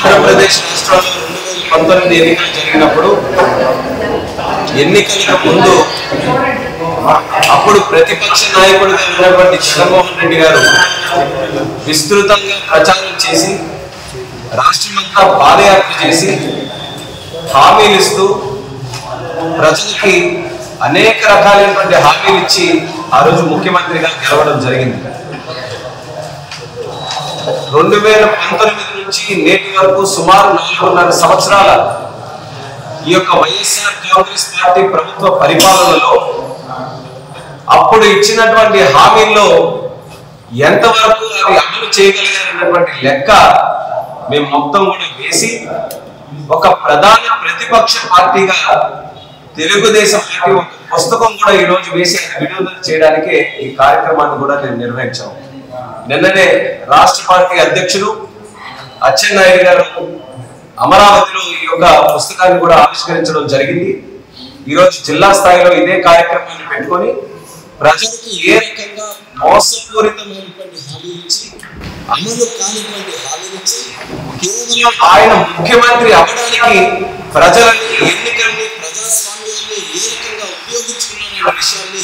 ఆంధ్రప్రదేశ్ రాష్ట్రంలో 2019 ఎన్నికలు జరిగినప్పుడు ఎన్నికలకు ముందు అప్పుడు ప్రతిపక్ష నాయకుడిగా ఉన్నటువంటి జగన్మోహన్ రెడ్డి గారు విస్తృతంగా ప్రచారం చేసి రాష్ట్రమంతా పాదయాత్ర చేసి హామీలు ఇస్తూ ప్రజలకి అనేక రకాలైనటువంటి హామీలు ఇచ్చి ఆ రోజు ముఖ్యమంత్రిగా గెలవడం జరిగింది. 2019 నుంచి నేటి వరకు సుమారు 4.5 సంవత్సరాల ఈ యొక్క వైఎస్ఆర్ కాంగ్రెస్ పార్టీ ప్రభుత్వ పరిపాలనలో అప్పుడు ఇచ్చినటువంటి హామీల్లో ఎంతవరకు అవి అమలు చేయగలిగారన్నటువంటి లెక్క మేము మొత్తం కూడా వేసి ఒక ప్రధాన ప్రతిపక్ష పార్టీగా తెలుగుదేశం పార్టీ ఒక పుస్తకం కూడా ఈ రోజు వేసి విడుదల చేయడానికి ఈ కార్యక్రమాన్ని కూడా నేను నిర్వహించాము. నిన్ననే రాష్ట్ర పార్టీ అధ్యక్షులు అచ్చెన్నాయుడు గారు అమరావతిలో ఈ యొక్క పుస్తకాన్ని కూడా ఆవిష్కరించడం జరిగింది. ఈరోజు జిల్లా స్థాయిలో ఇదే కార్యక్రమాన్ని పెట్టుకొని ప్రజలకు ఏ రకంగా మోసపూరితమైనటువంటి హామీలు ఇచ్చి అమలు కానిటువంటి హామీలు ఇచ్చి కేవలం ఆయన ముఖ్యమంత్రి అవ్వడానికి ప్రజలని ఎన్నికల్ని ప్రజాస్వామ్యాన్ని ఏ రకంగా ఉపయోగించుకున్నారనే విషయాన్ని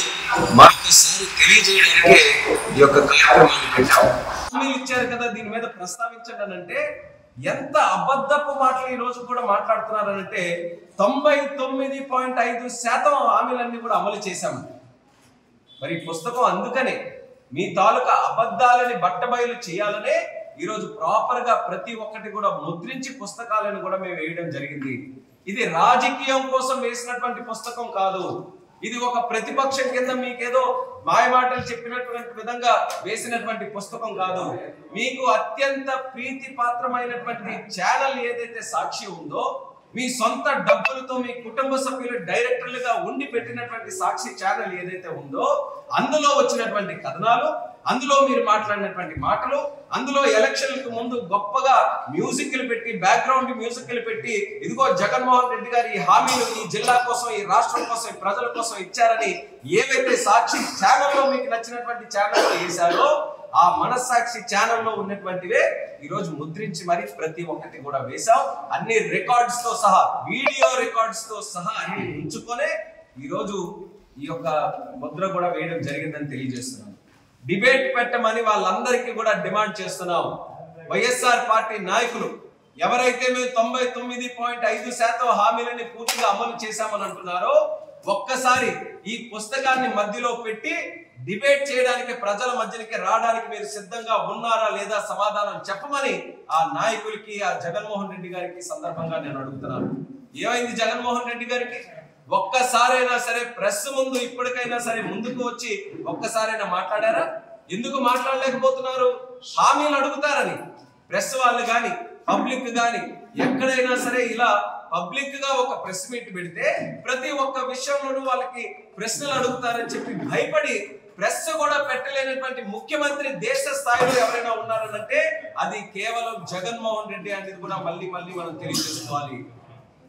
మరొకసారి తెలియజేయడానికే ఈ యొక్క కార్యక్రమాన్ని పెట్టాము. హామీలు ఇచ్చారు కదా, దీని మీద ప్రస్తావించండి అంటే ఎంత అబద్ధపు మాటలు ఈ రోజు కూడా మాట్లాడుతున్నారంటే 99.5% హామీలన్నీ కూడా అమలు చేశాము. మరి పుస్తకం అందుకనే మీ తాలూకా అబద్ధాలని బట్టబయలు చేయాలనే ఈరోజు ప్రాపర్ గా ప్రతి ఒక్కటి కూడా ముద్రించి పుస్తకాలను కూడా మేము వేయడం జరిగింది. ఇది రాజకీయం కోసం వేసినటువంటి పుస్తకం కాదు. ఇది ఒక ప్రతిపక్షం కింద మీకేదో మాయ మాటలు చెప్పినటువంటి విధంగా వేసినటువంటి పుస్తకం కాదు. మీకు అత్యంత ప్రీతి పాత్రమైనటువంటి ఛానల్ ఏదైతే సాక్షి ఉందో, మీ సొంత డబ్బులతో మీ కుటుంబ సభ్యులు డైరెక్టర్లుగా ఉండి పెట్టినటువంటి సాక్షి ఛానల్ ఏదైతే ఉందో, అందులో వచ్చినటువంటి కథనాలు, అందులో మీరు మాట్లాడినటువంటి మాటలు, అందులో ఎలక్షన్లకు ముందు గొప్పగా మ్యూజిక్లు పెట్టి, బ్యాక్గ్రౌండ్ మ్యూజిక్లు పెట్టి, ఇదిగో జగన్మోహన్ రెడ్డి గారు ఈ హామీలు ఈ జిల్లా కోసం, ఈ రాష్ట్రం కోసం, ఈ ప్రజల కోసం ఇచ్చారని ఏవైతే సాక్షి ఛానల్లో మీకు నచ్చినటువంటి ఛానల్ వేశారో, ఆ మనస్సాక్షి ఛానల్లో ఉన్నటువంటివే ఈరోజు ముద్రించి మరి ప్రతి ఒక్కటి కూడా వేశాం. అన్ని రికార్డ్స్ తో సహా, వీడియో రికార్డ్స్ తో సహా అన్ని ఉంచుకొనే ఈరోజు ఈ యొక్క ముద్ర కూడా వేయడం జరిగిందని తెలియజేస్తున్నాం. డిబేట్ పెట్టమని వాళ్ళందరికీ కూడా డిమాండ్ చేస్తున్నాం. వైఎస్ఆర్ పార్టీ నాయకులు ఎవరైతే మేము 99.5% హామీలని పూర్తిగా అమలు చేశామని అంటున్నారో, ఒక్కసారి ఈ పుస్తకాన్ని మధ్యలో పెట్టి డిబేట్ చేయడానికి, ప్రజల మధ్యకి రావడానికి మీరు సిద్ధంగా ఉన్నారా లేదా సమాధానం చెప్పమని ఆ నాయకులకి, ఆ జగన్మోహన్ రెడ్డి గారికి సందర్భంగా నేను అడుగుతున్నాను. ఏమైంది జగన్మోహన్ రెడ్డి గారికి? ఒక్కసారైనా సరే ప్రెస్ ముందు ఇప్పటికైనా సరే ముందుకు వచ్చి ఒక్కసారైనా మాట్లాడారా? ఎందుకు మాట్లాడలేకపోతున్నారు? హామీలు అడుగుతారని ప్రెస్ వాళ్ళు గాని, పబ్లిక్ గాని ఎక్కడైనా సరే ఇలా పబ్లిక్ గా ఒక ప్రెస్ మీట్ పెడితే ప్రతి ఒక్క విషయంలోనూ వాళ్ళకి ప్రశ్నలు అడుగుతారని చెప్పి భయపడి ప్రెస్ కూడా పెట్టలేనటువంటి ముఖ్యమంత్రి దేశ స్థాయిలో ఎవరైనా ఉన్నారనంటే అది కేవలం జగన్మోహన్ రెడ్డి అనేది కూడా మళ్ళీ మనం తెలియజేసుకోవాలి.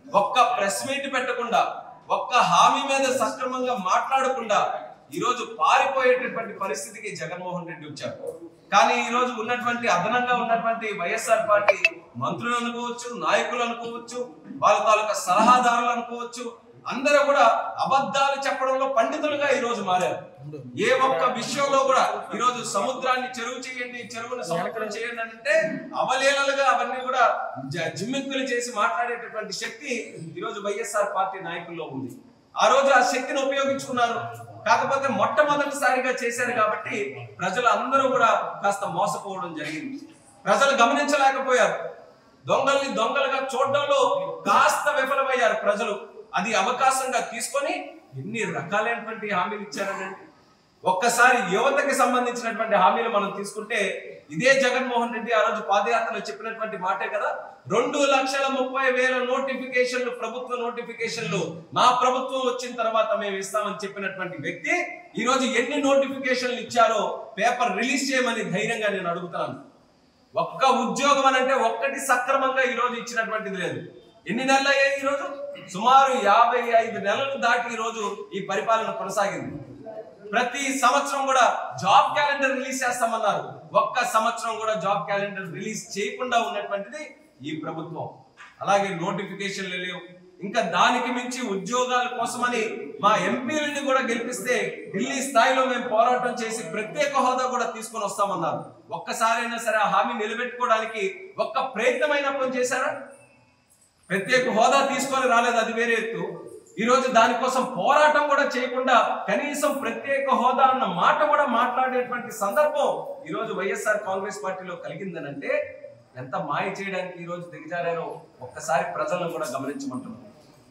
ఒక్క ప్రెస్ మీట్ పెట్టకుండా, ఒక్క హామీ మీద సక్రమంగా మాట్లాడకుండా ఈరోజు పారిపోయేటటువంటి పరిస్థితికి జగన్మోహన్ రెడ్డి వచ్చారు. కానీ ఈ రోజు ఉన్నటువంటి అదనంగా ఉన్నటువంటి వైఎస్ఆర్ పార్టీ మంత్రులు అనుకోవచ్చు, నాయకులు అనుకోవచ్చు, వాళ్ళ తాలూకా సలహాదారులు అనుకోవచ్చు, అందరూ కూడా అబద్ధాలు చెప్పడంలో పండితులుగా ఈ రోజు మారారు. ఏ ఒక్క విషయంలో కూడా ఈ రోజు సముద్రాన్ని చెరువు చేయండి, చెరువును సముద్రం చేయండి అంటే అవలేలలుగా అవన్నీ కూడా జిమ్మిక్కులు చేసి మాట్లాడేటటువంటి శక్తి ఈ రోజు వైఎస్ఆర్ పార్టీ నాయకుల్లో ఉంది. ఆ రోజు ఆ శక్తిని ఉపయోగించుకున్నారు. కాకపోతే మొట్టమొదటిసారిగా చేశారు కాబట్టి ప్రజలు అందరూ కూడా కాస్త మోసపోవడం జరిగింది. ప్రజలు గమనించలేకపోయారు. దొంగల్ని దొంగలుగా చూడడంలో కాస్త విఫలమయ్యారు ప్రజలు. అది అవకాశంగా తీసుకొని ఎన్ని రకాలైనటువంటి హామీలు ఇచ్చారనండి. ఒక్కసారి యువతకి సంబంధించినటువంటి హామీలు మనం తీసుకుంటే ఇదే జగన్మోహన్ రెడ్డి ఆ రోజు పాదయాత్రలో చెప్పినటువంటి మాటే కదా, 2,30,000 నోటిఫికేషన్లు, ప్రభుత్వ నోటిఫికేషన్లు మా ప్రభుత్వం వచ్చిన తర్వాత మేము ఇస్తామని చెప్పినటువంటి వ్యక్తి ఈ రోజు ఎన్ని నోటిఫికేషన్లు ఇచ్చారో పేపర్ రిలీజ్ చేయమని ధైర్యంగా నేను అడుగుతాను. ఒక్క ఉద్యోగం అని అంటే ఒక్కటి సక్రమంగా ఈ రోజు ఇచ్చినటువంటిది లేదు. ఎన్ని నెలలు అయ్యాయి? ఈ రోజు సుమారు 55 నెలలు దాటి ఈ రోజు ఈ పరిపాలన కొనసాగింది. ప్రతి సంవత్సరం కూడా జాబ్ క్యాలెండర్ రిలీజ్ చేస్తామన్నారు. ఒక్క సంవత్సరం కూడా జాబ్ క్యాలెండర్ రిలీజ్ చేయకుండా ఉన్నటువంటిది ఈ ప్రభుత్వం. అలాగే నోటిఫికేషన్లు లేవు. ఇంకా దానికి మించి ఉద్యోగాల కోసమని మా ఎంపీలని కూడా గెలిపిస్తే ఢిల్లీ స్థాయిలో మేము పోరాటం చేసి ప్రత్యేక హోదా కూడా తీసుకొని వస్తామన్నారు. ఒక్కసారైనా సరే ఆ హామీ నిలబెట్టుకోవడానికి ఒక్క ప్రయత్నమైనా పని చేశారా? ప్రత్యేక హోదా తీసుకొని రాలేదు, అది వేరే ఎత్తు. ఈరోజు దానికోసం పోరాటం కూడా చేయకుండా కనీసం ప్రత్యేక హోదా అన్న మాట కూడా మాట్లాడేటువంటి సందర్భం ఈరోజు వైఎస్ఆర్ కాంగ్రెస్ పార్టీలో కలిగిందనంటే ఎంత మాయ చేయడానికి ఈరోజు దిగజారారో ఒక్కసారి ప్రజలను కూడా గమనించమంటున్నారు.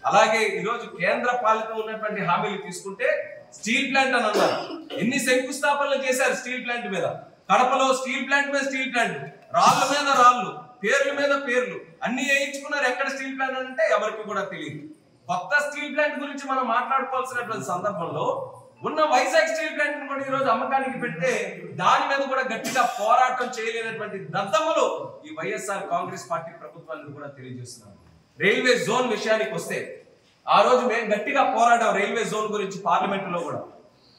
అలాగే ఈరోజు కేంద్ర పాలితం ఉన్నటువంటి హామీలు తీసుకుంటే స్టీల్ ప్లాంట్ అని అన్నారు. ఎన్ని శంకుస్థాపనలు చేశారు స్టీల్ ప్లాంట్ మీద? కడపలో స్టీల్ ప్లాంట్ మీద స్టీల్ ప్లాంట్, రాళ్ళ మీద రాళ్ళు, పేర్ల మీద పేర్లు అన్ని వేయించుకున్నారు. ఎక్కడ స్టీల్ ప్లాంట్ అంటే ఎవరికి కూడా తెలియదు. కొత్త స్టీల్ ప్లాంట్ గురించి మనం మాట్లాడుకోవాల్సినటువంటి సందర్భంలో ఉన్న వైజాగ్ స్టీల్ ప్లాంట్ కూడా ఈ రోజు అమ్మకానికి పెడితే దాని మీద కూడా గట్టిగా పోరాటం చేయలేనటువంటి దద్దమ్మలు ఈ వైఎస్ఆర్ కాంగ్రెస్ పార్టీ ప్రభుత్వాన్ని కూడా తెలియజేస్తున్నారు. రైల్వే జోన్ విషయానికి వస్తే ఆ రోజు మేము గట్టిగా పోరాడాం రైల్వే జోన్ గురించి పార్లమెంటులో కూడా.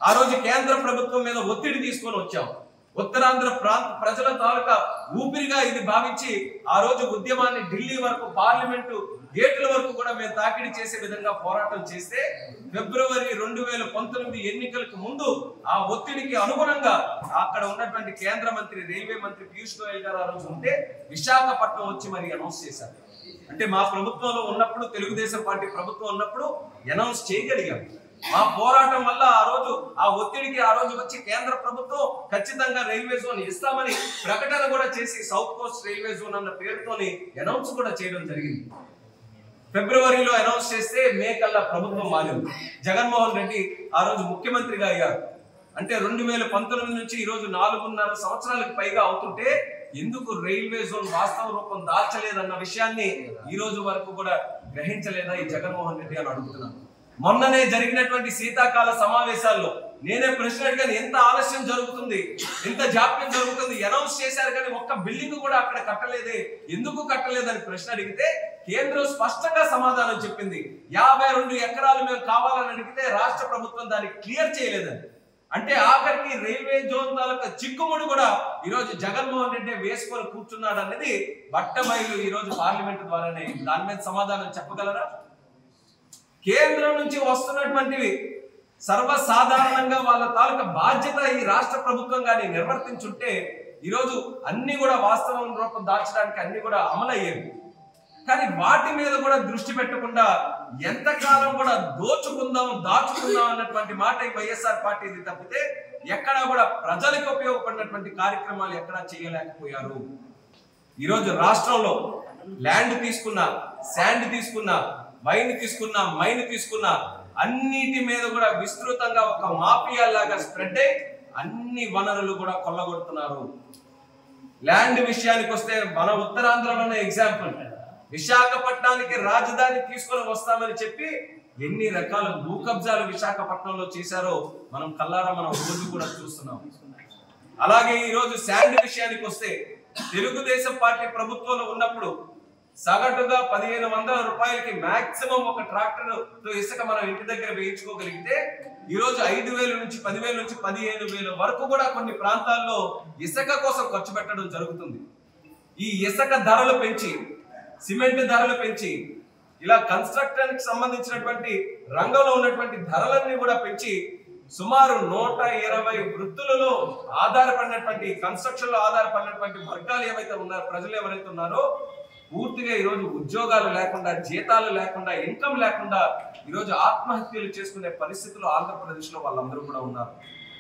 ఆ రోజు కేంద్ర ప్రభుత్వం మీద ఒత్తిడి తీసుకొని వచ్చాం. ఉత్తరాంధ్ర ప్రాంత ప్రజల తాలూకా ఊపిరిగా ఇది భావించి ఆ రోజు ఉద్యమాన్ని ఢిల్లీ వరకు పార్లమెంటు గేట్ల వరకు కూడా మేము తాకిడి చేసే విధంగా పోరాటం చేస్తే ఫిబ్రవరి 2019 ఎన్నికలకు ముందు ఆ ఒత్తిడికి అనుగుణంగా అక్కడ ఉన్నటువంటి కేంద్ర మంత్రి రైల్వే మంత్రి పీయూష్ గోయల్ గారు ఆ రోజు ఉంటే విశాఖపట్నం వచ్చి మరి అనౌన్స్ చేశారు. అంటే మా ప్రభుత్వంలో ఉన్నప్పుడు, తెలుగుదేశం పార్టీ ప్రభుత్వం ఉన్నప్పుడు అనౌన్స్ చేయగలిగాం. మా పోరాటం వల్ల ఆ రోజు ఆ ఒత్తిడికి ఆ రోజు వచ్చి కేంద్ర ప్రభుత్వం ఖచ్చితంగా రైల్వే జోన్ ఇస్తామని ప్రకటన కూడా చేసి సౌత్ కోస్ట్ రైల్వే జోన్ అన్న పేరుతోని అనౌన్స్ కూడా చేయడం జరిగింది. ఫిబ్రవరిలో అనౌన్స్ చేస్తే మే కల్లా ప్రభుత్వం మారింది. జగన్మోహన్ రెడ్డి ఆ రోజు ముఖ్యమంత్రిగా అయ్యారు. అంటే 2019 నుంచి ఈ రోజు 4.5 సంవత్సరాలకు పైగా అవుతుంటే ఎందుకు రైల్వే జోన్ వాస్తవ రూపం దాల్చలేదన్న విషయాన్ని ఈ రోజు వరకు కూడా గ్రహించలేదా ఈ జగన్మోహన్ రెడ్డి అని అడుగుతున్నాను. మొన్ననే జరిగినటువంటి శీతాకాల సమావేశాల్లో నేనే ప్రశ్న అడిగాను, ఎంత ఆలస్యం జరుగుతుంది, ఎంత జాప్యం జరుగుతుంది? అనౌన్స్ చేశారు కానీ ఒక్క బిల్డింగ్ కూడా అక్కడ కట్టలేదే, ఎందుకు కట్టలేదని ప్రశ్న అడిగితే కేంద్రం స్పష్టంగా సమాధానం చెప్పింది. 52 ఎకరాలు మేము కావాలని అడిగితే రాష్ట్ర ప్రభుత్వం దాన్ని క్లియర్ చేయలేదని. అంటే ఆఖరికి రైల్వే జోన్ తాలూకా చిక్కుముడి కూడా ఈ రోజు జగన్మోహన్ రెడ్డి వేసుకొని కూర్చున్నాడు అనేది బట్టబయలు ఈ రోజు పార్లమెంట్ ద్వారానే. దాని మీద సమాధానం చెప్పగలరా? కేంద్రం నుంచి వస్తున్నటువంటివి సర్వసాధారణంగా వాళ్ళ తాలూకా బాధ్యత ఈ రాష్ట్ర ప్రభుత్వం కానీ నిర్వర్తించుంటే ఈరోజు అన్ని కూడా వాస్తవం రూపం దాల్చడానికి అన్ని కూడా అమలయ్యేవి. కానీ వాటి మీద కూడా దృష్టి పెట్టకుండా ఎంతకాలం కూడా దోచుకుందాం దాచుకుందాం అన్నటువంటి మాట ఈ వైఎస్ఆర్ పార్టీది తప్పితే ఎక్కడా కూడా ప్రజలకు ఉపయోగపడినటువంటి కార్యక్రమాలు ఎక్కడా చేయలేకపోయారు. ఈరోజు రాష్ట్రంలో ల్యాండ్ తీసుకున్నా, శాండ్ తీసుకున్నా, వైన్ తీసుకున్నా, మైన్ తీసుకున్నా అన్నిటి మీద కూడా విస్తృతంగా ఒక మాఫియా లాగా స్ప్రెడ్ అయి అన్ని వనరులు కూడా కొల్లగొడుతున్నారు. ల్యాండ్ విషయానికి వస్తే మన ఉత్తరాంధ్రలోనే ఎగ్జాంపుల్, విశాఖపట్నానికి రాజధాని తీసుకొని వస్తామని చెప్పి ఎన్ని రకాల భూ కబ్జాలు విశాఖపట్నంలో చేశారో మనం కల్లారా మనం రోజు కూడా చూస్తున్నాం. అలాగే ఈ రోజు శాండ్ విషయానికి వస్తే తెలుగుదేశం పార్టీ ప్రభుత్వంలో ఉన్నప్పుడు సగటుగా 1500 రూపాయలకి మాక్సిమం ఒక ట్రాక్టర్ తో ఇసుక మనం ఇంటి దగ్గర వేయించుకోగలిగితే ఈ రోజు 5000 నుంచి 10,000 నుంచి 15,000 వరకు కూడా కొన్ని ప్రాంతాల్లో ఇసుక కోసం ఖర్చు పెట్టడం జరుగుతుంది. ఈ ఇసుక ధరలు పెంచి, సిమెంట్ ధరలు పెంచి, ఇలా కన్స్ట్రక్షన్ కి సంబంధించినటువంటి రంగంలో ఉన్నటువంటి ధరలన్నీ కూడా పెంచి సుమారు 120 వృత్తులలో ఆధారపడినటువంటి, కన్స్ట్రక్షన్ లో ఆధారపడినటువంటి వర్గాలు ఏవైతే ఉన్నారో, ప్రజలు ఎవరైతే ఉన్నారో పూర్తిగా ఈరోజు ఉద్యోగాలు లేకుండా, జీతాలు లేకుండా, ఇన్కమ్ లేకుండా ఈరోజు ఆత్మహత్యలు చేసుకునే పరిస్థితులు ఆంధ్రప్రదేశ్ లో వాళ్ళందరూ కూడా ఉన్నారు.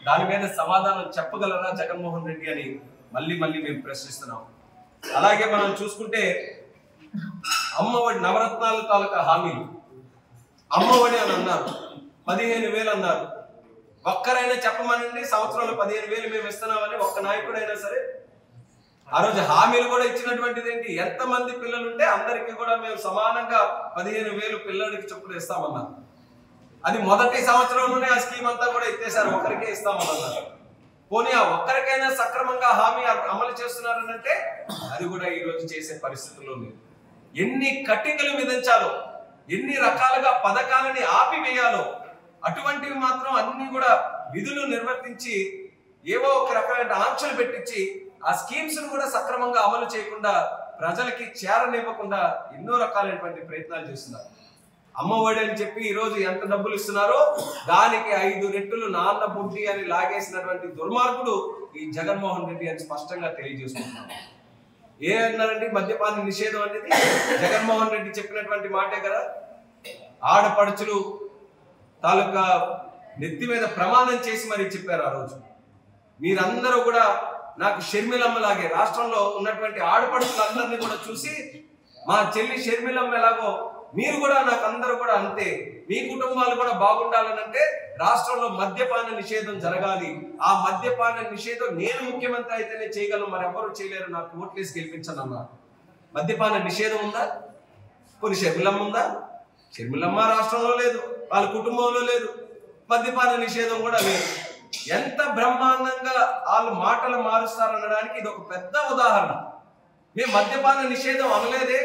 దాని మీద సమాధానం చెప్పగలరా జగన్మోహన్ రెడ్డి అని మళ్ళీ మేము ప్రశ్నిస్తున్నాం. అలాగే మనం చూసుకుంటే అమ్మఒడి, నవరత్నాల తాలూకా హామీలు, అమ్మఒడి అని అన్నారు, 15,000 అన్నారు. ఒక్కరైనా చెప్పమనండి సంవత్సరంలో 15,000 మేము ఇస్తున్నామని ఒక్క నాయకుడైనా సరే. ఆ రోజు హామీలు కూడా ఇచ్చినటువంటిది ఏంటి, ఎంతమంది పిల్లలు ఉంటే అందరికీ కూడా మేము సమానంగా 15,000 పిల్లలకి చొప్పున ఇస్తామన్నారు. అది మొదటి సంవత్సరంలోనే ఆ స్కీమ్ అంతా కూడా ఎత్తేసారు, ఒక్కరికే ఇస్తామన్నారు. పోనీ ఆ ఒక్కరికైనా సక్రమంగా హామీ అమలు చేస్తున్నారనంటే అది కూడా ఈ రోజు చేసే పరిస్థితుల్లో లేదు. ఎన్ని కట్టింగులు విధించాలో, ఎన్ని రకాలుగా పథకాలని ఆపివేయాలో అటువంటివి మాత్రం అన్ని కూడా విధులు నిర్వర్తించి ఏవో ఒక రకమైన ఆంక్షలు పెట్టించి ఆ స్కీమ్స్ ను కూడా సక్రమంగా అమలు చేయకుండా ప్రజలకి చేరనివ్వకుండా ఎన్నో రకాలైనటువంటి ప్రయత్నాలు చేస్తున్నారు. అమ్మఒడి అని చెప్పి ఈరోజు ఎంత డబ్బులు ఇస్తున్నారో దానికి 5 రెట్లు నాన్న బుడ్డి అని లాగేసినటువంటి దుర్మార్గుడు ఈ జగన్మోహన్ రెడ్డి అని స్పష్టంగా తెలియజేసుకుంటున్నాడు. ఏ అన్నారండి మద్యపాన నిషేధం అనేది జగన్మోహన్ రెడ్డి చెప్పినటువంటి మాటే కదా. ఆడపడుచులు తాలూకా నెత్తి మీద ప్రమాణం చేసి మరీ చెప్పారు ఆ రోజు. మీరందరూ కూడా నాకు షర్మిలమ్మలాగే రాష్ట్రంలో ఉన్నటువంటి ఆడపడుచులందరినీ కూడా చూసి మా చెల్లి షర్మిలమ్మ ఎలాగో మీరు కూడా నాకు అందరూ కూడా అంతే, మీ కుటుంబాలు కూడా బాగుండాలనంటే రాష్ట్రంలో మద్యపాన నిషేధం జరగాలి. ఆ మద్యపాన నిషేధం నేను ముఖ్యమంత్రి అయితేనే చేయగలను, మరెవరూ చేయలేరు, నాకు ఓట్లేసి గెలిపించను అన్నారు. మద్యపాన నిషేధం ఉందా? కొన్ని షర్మిలమ్మ ఉందా? షర్మిలమ్మ రాష్ట్రంలో లేదు, వాళ్ళ కుటుంబంలో లేదు. మద్యపాన నిషేధం కూడా లేదు. ఎంత బ్రహ్మాండంగా వాళ్ళు మాటలు మారుస్తారనడానికి ఇది ఒక పెద్ద ఉదాహరణ. మేము మద్యపాన నిషేధం అనలేదే,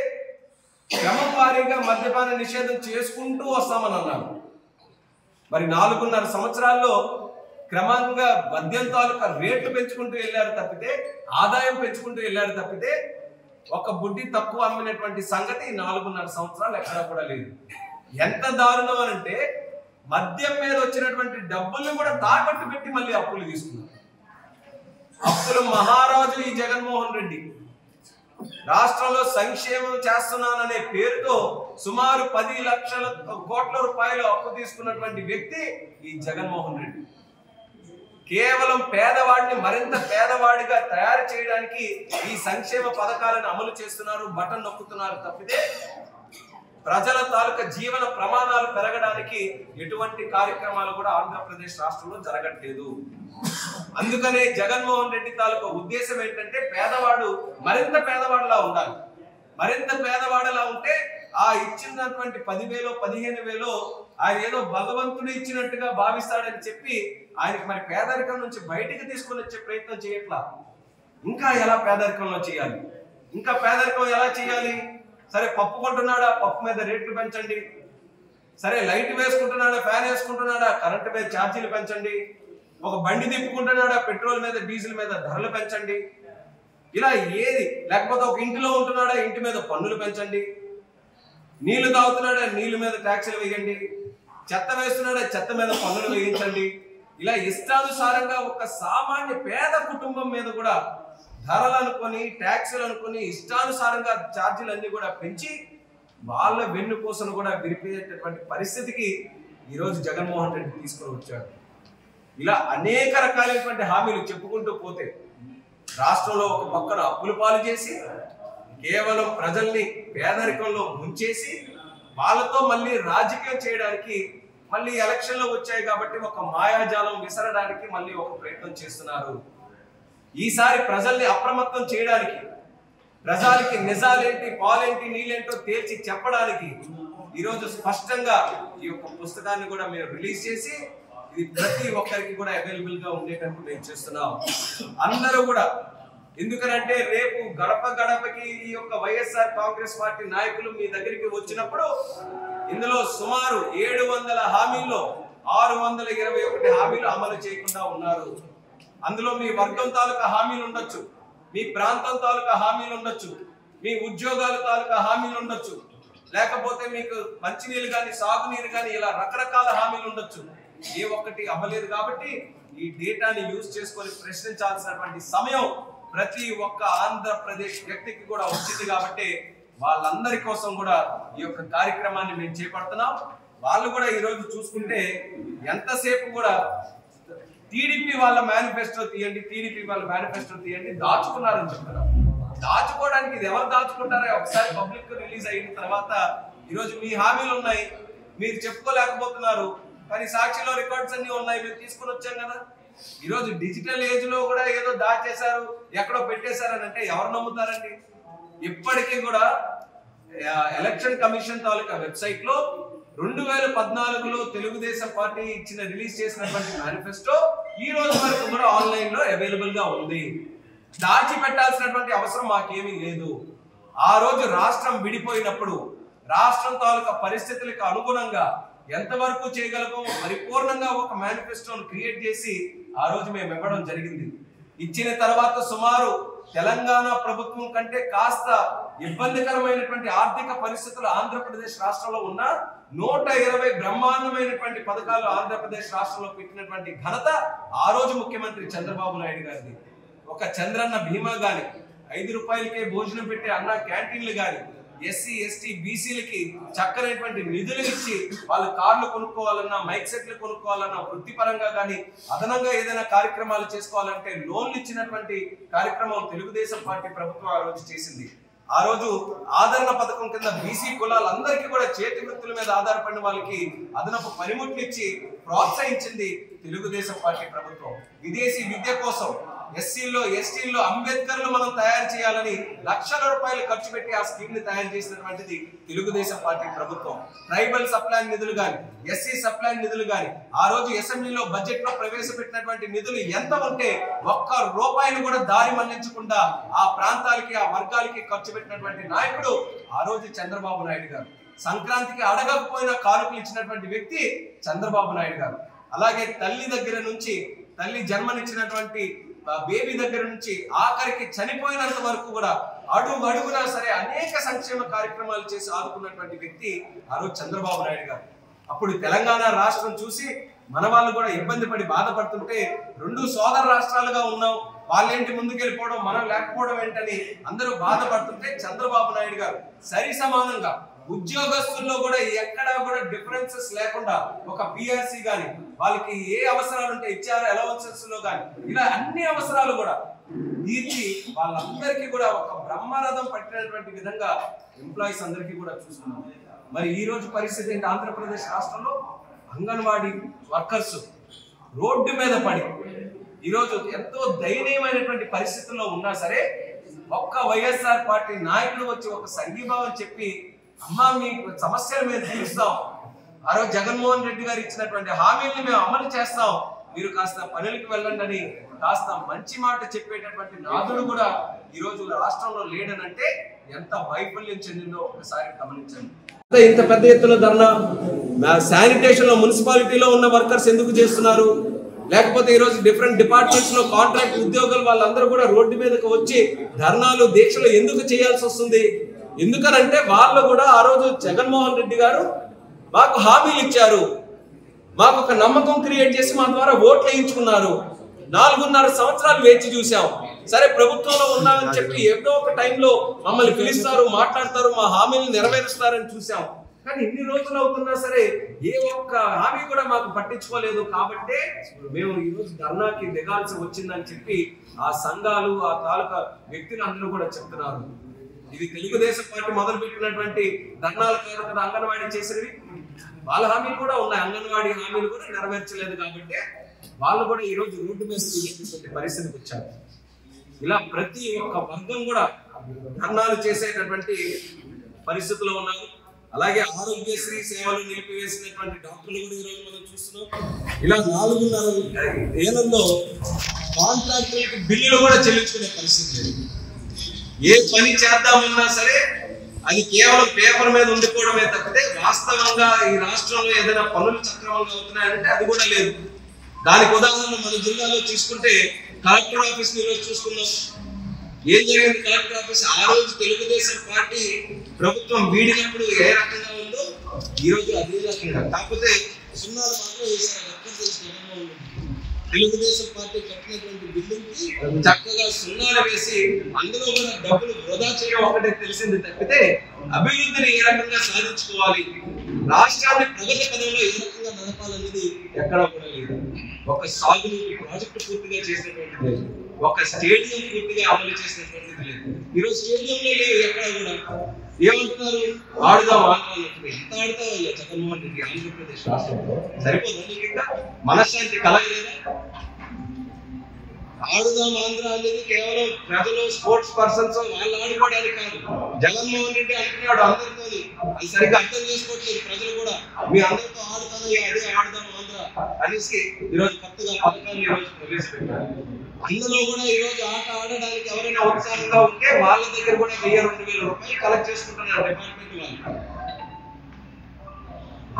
క్రమం వారీగా మద్యపాన నిషేధం చేసుకుంటూ వస్తామని అన్నాను. మరి 4.5 సంవత్సరాల్లో క్రమంగా మద్యం తాలూకా రేట్లు పెంచుకుంటూ వెళ్ళారు తప్పితే, ఆదాయం పెంచుకుంటూ వెళ్ళారు తప్పితే ఒక బుడ్డి తక్కువ అమ్మినటువంటి సంగతి 4.5 సంవత్సరాలు ఎక్కడా కూడా లేదు. ఎంత దారుణం అనంటే మద్యం మీద వచ్చినటువంటి డబ్బుల్ని కూడా తాకట్టు పెట్టి మళ్ళీ అప్పులు తీసుకున్నారు. అప్పుల మహారాజు ఈ జగన్మోహన్ రెడ్డి. రాష్ట్రంలో సంక్షేమం చేస్తున్నాననే పేరుతో సుమారు 10 లక్షల కోట్ల రూపాయలు అప్పు తీసుకున్నటువంటి వ్యక్తి ఈ జగన్మోహన్ రెడ్డి. కేవలం పేదవాడిని మరింత పేదవాడిగా తయారు చేయడానికి ఈ సంక్షేమ పథకాలను అమలు చేస్తున్నారు, బటన్ నొక్కుతున్నారు తప్పితే ప్రజల తాలూకా జీవన ప్రమాణాలు పెరగడానికి ఎటువంటి కార్యక్రమాలు కూడా ఆంధ్రప్రదేశ్ రాష్ట్రంలో జరగట్లేదు. అందుకనే జగన్మోహన్ రెడ్డి తాలూకా ఉద్దేశం ఏంటంటే పేదవాడు మరింత పేదవాడిలా ఉండాలి. మరింత పేదవాడిలా ఉంటే ఆ ఇచ్చినటువంటి 10,000 15,000 ఆయన ఏదో భగవంతుడు ఇచ్చినట్టుగా భావిస్తాడని చెప్పి ఆయనకి మరి పేదరికం నుంచి బయటికి తీసుకొని వచ్చే ప్రయత్నం చేయట్లా. ఇంకా ఎలా పేదరికంలో చేయాలి, ఇంకా పేదరికం ఎలా చేయాలి? సరే పప్పు కొంటున్నాడా, పప్పు మీద రేట్లు పెంచండి. సరే లైట్ వేసుకుంటున్నాడా, ఫ్యాన్ వేసుకుంటున్నాడా, కరెంటు మీద ఛార్జీలు పెంచండి. ఒక బండి తిప్పుకుంటున్నాడా, పెట్రోల్ మీద డీజిల్ మీద ధరలు పెంచండి. ఇలా ఏది లేకపోతే ఒక ఇంటిలో ఉంటున్నాడా, ఇంటి మీద పన్నులు పెంచండి. నీళ్లు తాగుతున్నాడా, నీళ్ళ మీద ట్యాక్సులు వేయండి. చెత్త వేస్తున్నాడా, చెత్త మీద పన్నులు వేయించండి. ఇలా ఇష్టానుసారంగా ఒక సామాన్య పేద కుటుంబం మీద కూడా ధరలు అనుకొని ట్యాక్సులు అనుకొని ఇష్టానుసారంగా ఛార్జీలు అన్ని కూడా పెంచి వాళ్ళ వెన్నుపూసను కూడా విరిపేటటువంటి పరిస్థితికి ఈరోజు జగన్మోహన్ రెడ్డి తీసుకొని వచ్చాడు. ఇలా అనేక రకాలైనటువంటి హామీలు చెప్పుకుంటూ పోతే రాష్ట్రంలో ఒక పక్కన అప్పులు పాలు చేసి కేవలం ప్రజల్ని పేదరికంలో ముంచేసి వాళ్ళతో మళ్ళీ రాజకీయం చేయడానికి మళ్ళీ ఎలక్షన్లు వచ్చాయి కాబట్టి ఒక మాయాజాలం విసరడానికి మళ్ళీ ఒక ప్రయత్నం చేస్తున్నారు. ఈసారి ప్రజల్ని అప్రమత్తం చేయడానికి, ప్రజలకి నిజాలేంటి పాలేంటి నీళ్ళేంటో తేల్చి చెప్పడానికి ఈరోజు స్పష్టంగా ఈ యొక్క పుస్తకాన్ని కూడా మేము రిలీజ్ చేసి ఇది ప్రతి ఒక్కరికి కూడా అవైలబుల్ గా ఉండేటట్టు మేము చేస్తున్నాం. అందరూ కూడా ఎందుకనంటే రేపు గడప గడపకి ఈ యొక్క వైఎస్ఆర్ కాంగ్రెస్ పార్టీ నాయకులు మీ దగ్గరికి వచ్చినప్పుడు ఇందులో సుమారు 700 హామీల్లో 621 హామీలు అమలు చేయకుండా ఉన్నారు. అందులో మీ వర్గం తాలూకా హామీలు ఉండొచ్చు, మీ ప్రాంతం తాలూకా హామీలు ఉండొచ్చు, మీ ఉద్యోగాల తాలూకా హామీలు ఉండొచ్చు, లేకపోతే మీకు మంచినీళ్ళు కానీ సాగునీరు కానీ ఇలా రకరకాల హామీలు ఉండొచ్చు. ఏ ఒక్కటి అవ్వలేదు. కాబట్టి ఈ డేటాని యూజ్ చేసుకొని ప్రశ్నించాల్సినటువంటి సమయం ప్రతి ఒక్క ఆంధ్రప్రదేశ్ వ్యక్తికి కూడా వచ్చింది. కాబట్టి వాళ్ళందరి కోసం కూడా ఈ యొక్క కార్యక్రమాన్ని మేము చేపడుతున్నాం. వాళ్ళు కూడా ఈరోజు చూసుకుంటే ఎంతసేపు కూడా టీడీపీ వాళ్ళ మేనిఫెస్టో తీయండి, టీడీపీ వాళ్ళ మేనిఫెస్టో తీయండి, దాచుకున్నారని చెప్తున్నారు. దాచుకోవడానికి ఇది ఎవరు దాచుకుంటారో ఒకసారి పబ్లిక్ రిలీజ్ అయిన తర్వాత ఈరోజు మీ హామీలు ఉన్నాయి, మీరు చెప్పుకోలేకపోతున్నారు, కానీ సాక్షిలో రికార్డ్స్ అన్ని ఉన్నాయి, మేము తీసుకుని వచ్చాం కదా. ఈరోజు డిజిటల్ ఏజ్ లో కూడా ఏదో దాచేశారు, ఎక్కడో పెట్టేశారని అంటే ఎవరు నమ్ముతారండి? ఇప్పటికీ కూడా ఎలక్షన్ కమిషన్ తాలూకా వెబ్సైట్ లో 2014లో తెలుగుదేశం పార్టీ రిలీజ్ చేసినటువంటి మేనిఫెస్టో ఈ రోజు వరకు కూడా ఆన్లైన్ లో అవైలబుల్ గా ఉంది. దాచిపెట్టాల్సినటువంటి అవసరం మాకేమీ లేదు. ఆ రోజు రాష్ట్రం విడిపోయినప్పుడు రాష్ట్రం తాలూకా పరిస్థితులకు అనుగుణంగా ఎంతవరకు చేయగలమో పరిపూర్ణంగా ఒక మేనిఫెస్టోను క్రియేట్ చేసి ఆ రోజు మేము ఇవ్వడం జరిగింది. ఇచ్చిన తర్వాత సుమారు తెలంగాణ ప్రభుత్వం కంటే కాస్త ఇబ్బందికరమైనటువంటి ఆర్థిక పరిస్థితులు ఆంధ్రప్రదేశ్ రాష్ట్రంలో ఉన్న 120 బ్రహ్మాండమైనటువంటి పథకాలు ఆంధ్రప్రదేశ్ రాష్ట్రంలో పెట్టినటువంటి ఘనత ఆ రోజు ముఖ్యమంత్రి చంద్రబాబు నాయుడు గారిది. ఒక చంద్రన్న బీమా గాని, 5 రూపాయలకే భోజనం పెట్టే అన్న క్యాంటీన్లు గాని, ఎస్సీ ఎస్టీ బీసీలకి చక్కనైనటువంటి నిధులు ఇచ్చి వాళ్ళు కార్లు కొనుక్కోవాలన్నా, మైక్ సెట్లు కొనుక్కోవాలన్నా, వృత్తిపరంగా కానీ అదనంగా ఏదైనా కార్యక్రమాలు చేసుకోవాలంటే లోన్లు ఇచ్చినటువంటి కార్యక్రమం తెలుగుదేశం పార్టీ ప్రభుత్వం ఆ రోజు చేసింది. ఆ రోజు ఆదరణ పథకం కింద బీసీ కులాలందరికీ కూడా చేతి వృత్తుల మీద ఆధారపడిన వాళ్ళకి అదనపు పనిముట్లు ఇచ్చి ప్రోత్సహించింది తెలుగుదేశం పార్టీ ప్రభుత్వం. విదేశీ విద్య కోసం ఎస్సీల్లో ఎస్టీల్లో అంబేద్కర్లు మనం తయారు చేయాలని లక్షల రూపాయలు ఖర్చు పెట్టి ఆ స్కీమ్ ని తయారు చేసినటువంటిది తెలుగుదేశం పార్టీ ప్రభుత్వం. ట్రైబల్ సప్లాన్ నిధులు గాని, ఎస్సీ సప్లాన్ నిధులు గాని, ఆ రోజు అసెంబ్లీలో బడ్జెట్ లో ప్రవేశపెట్టినటువంటి నిధులు ఎంత ఉంటే ఒక్క రూపాయిని కూడా దారి మళ్లించకుండా ఆ ప్రాంతాలకి ఆ వర్గాలకి ఖర్చు పెట్టినటువంటి నాయకుడు ఆ రోజు చంద్రబాబు నాయుడు గారు. సంక్రాంతికి అడగకపోయినా కానుకలు ఇచ్చినటువంటి వ్యక్తి చంద్రబాబు నాయుడు గారు. అలాగే తల్లి దగ్గర నుంచి, తల్లి జన్మనిచ్చినటువంటి బేబీ దగ్గర నుంచి ఆఖరికి చనిపోయినంత వరకు కూడా అడుగు అడుగునా సరే అనేక సంక్షేమ కార్యక్రమాలు చేసి ఆదుకున్నటువంటి వ్యక్తి ఆ రోజు చంద్రబాబు నాయుడు గారు. అప్పుడు తెలంగాణ రాష్ట్రం చూసి మన వాళ్ళు కూడా ఇబ్బంది పడి బాధపడుతుంటే, 2 సోదర రాష్ట్రాలుగా ఉన్నాం, వాళ్ళేంటి ముందుకెళ్ళిపోవడం, మనం లేకపోవడం ఏంటని అందరూ బాధపడుతుంటే చంద్రబాబు నాయుడు గారు సరి సమానంగా ఉద్యోగస్తుల్లో కూడా ఎక్కడా కూడా డిఫరెన్సెస్ లేకుండా ఒక పిఆర్సీ గాని, వాళ్ళకి ఏ అవసరాలు ఉంటే హెచ్ఆర్ అలవెన్సెస్ లో గాని, ఇలా అన్ని అవసరాలు కూడా తీర్చి వాళ్ళందరికీ కూడా ఒక బ్రహ్మరథం పట్టినటువంటి విధంగా ఎంప్లాయీస్ అందరికీ కూడా చూస్తున్నాం. మరి ఈ రోజు పరిస్థితి ఏంటి? ఆంధ్రప్రదేశ్ రాష్ట్రంలో అంగన్వాడీ వర్కర్స్ రోడ్డు మీద పడి ఈరోజు ఎంతో దయనీయమైనటువంటి పరిస్థితుల్లో ఉన్నా సరే ఒక్క వైఎస్ఆర్ పార్టీ నాయకులు వచ్చి ఒక సంఘీభావం చెప్పి, అమ్మా మీ సమస్యలు మేము తీరుస్తాం, ఆ రోజు జగన్మోహన్ రెడ్డి గారు ఇచ్చినటువంటి హామీల్ని మేము అమలు చేస్తాం, మీరు కాస్త పనులకు వెళ్ళండి అని కాస్త మంచి మాట చెప్పేటటువంటి నాదుడు కూడా ఈ రోజు రాష్ట్రంలో లేడనంటే ఎంత వైఫల్యం చెందిందో ఒకసారి గమనించండి. ఇంత పెద్ద ఎత్తున ధర్నా శానిటేషన్ లో మున్సిపాలిటీలో ఉన్న వర్కర్స్ ఎందుకు చేస్తున్నారు? లేకపోతే ఈరోజు డిఫరెంట్ డిపార్ట్మెంట్స్ లో కాంట్రాక్ట్ ఉద్యోగులు వాళ్ళందరూ కూడా రోడ్డు మీదకి వచ్చి ధర్నాలు దీక్షలు ఎందుకు చేయాల్సి వస్తుంది? ఎందుకనంటే వాళ్ళు కూడా ఆ రోజు జగన్మోహన్ రెడ్డి గారు మాకు హామీలు ఇచ్చారు, మాకు ఒక నమ్మకం క్రియేట్ చేసి మా ద్వారా ఓట్లు వేయించుకున్నారు. 4.5 సంవత్సరాలు వేచి చూసాం. సరే ప్రభుత్వంలో ఉన్నామని చెప్పి ఏదో ఒక టైంలో మమ్మల్ని పిలుస్తారు, మాట్లాడతారు, మా హామీలు నెరవేరుస్తారని చూసాం. కానీ ఇన్ని రోజులు అవుతున్నా సరే ఏ ఒక్క హామీ కూడా మాకు పట్టించుకోలేదు. కాబట్టి మేము ఈరోజు ధర్నాకి దిగాల్సి వచ్చిందని చెప్పి ఆ సంఘాలు, ఆ తాలూకా వ్యక్తులు అందరూ కూడా చెప్తున్నారు. ఇది తెలుగుదేశం పార్టీ మొదలు పెట్టినటువంటి ధర్నాల కారణంగా అంగన్వాడీ చేసినవి వాళ్ళ హామీలు కూడా ఉన్నాయి. అంగన్వాడీ హామీలు కూడా నెరవేర్చలేదు కాబట్టి వాళ్ళు కూడా ఈ రోజు రోడ్డు మీద పరిస్థితికి వచ్చారు. ఇలా ప్రతి ఒక్క వర్గం కూడా ధర్నాలు చేసేటటువంటి పరిస్థితుల్లో ఉన్నారు. అలాగే ఆరోగ్యశ్రీ సేవలు నిలిపివేసినటువంటి డాక్టర్లు కూడా ఈరోజు మనం చూస్తున్నాం. ఇలా 4.5 ఏళ్లలో కాంట్రాక్టర్లకు బిల్లులు కూడా చెల్లించుకునే పరిస్థితి లేదు. ఏ పని చేద్దామన్నా సరే అది కేవలం పేపర్ మీద ఉండిపోవడమే తప్పితే వాస్తవంగా ఈ రాష్ట్రంలో ఏదైనా పనులు సక్రమంగా అవుతున్నాయంటే అది కూడా లేదు. దానికి ఉదాహరణ మన జిల్లాలో తీసుకుంటే కలెక్టర్ ఆఫీస్ ఈరోజు చూసుకుందాం. ఏం జరిగింది కలెక్టర్ ఆఫీస్? ఆ రోజు తెలుగుదేశం పార్టీ ప్రభుత్వం వీడినప్పుడు ఏ రకంగా ఉందో ఈ రోజు అదే రకంగా, కాకపోతే సున్నాలు మాత్రం వేసారు. తెలుగుదేశం పార్టీ కట్టినటువంటి బిల్డింగ్ కి చక్కగా సున్నాలు వేసి అందులో కూడా డబ్బులు వృధా చేయడం ఒకటే తెలిసింది తప్పితే అభివృద్ధిని ఏ రకంగా సాధించుకోవాలి, రాష్ట్రాన్ని ప్రగతి పదంలో ఏ రకంగా నడపాలనేది ఎక్కడా కూడా లేదు. ఒక సాగునీటి ప్రాజెక్టు పూర్తిగా చేసినటువంటిది లేదు, ఒక స్టేడియం పూర్తిగా అమలు చేసినటువంటిది లేదు. ఈరోజు స్టేడియంలో లేవు ఎక్కడ కూడా. ఏమంటున్నారు? ఆడుదాం ఆంధ్ర. ఎంత ఆడతావయ్యా జగన్మోహన్ రెడ్డి ఆంధ్రప్రదేశ్ రాష్ట్రంలో? సరిపోదా నీకు? ఇంకా మనశ్శాంతి కలగలేదా? ఆడుదాం ఆంధ్ర అనేది కేవలం ప్రజలు, స్పోర్ట్స్ పర్సన్స్ వాళ్ళు ఆడుకోవడానికి కాదు. జగన్మోహన్ రెడ్డి అంటున్నాడు అందరితో, అది సరిగ్గా అర్థం చేసుకోవట్లేదు ప్రజలు కూడా. మీ అందరితో ఆడుతానయ్యా, అదే ఆడుదాం ఆంధ్ర అనేసి ఈరోజు కొత్తగా పథకాన్ని ఈరోజు ప్రవేశపెట్టారు. అందులో కూడా ఈ రోజు ఆట ఆడడానికి ఎవరైనా ఉత్సాహంగా ఉంటే వాళ్ళ దగ్గర కూడా 1000-2000 రూపాయలు కలెక్ట్ చేసుకుంటున్నారు డిపార్ట్మెంట్ వాళ్ళు.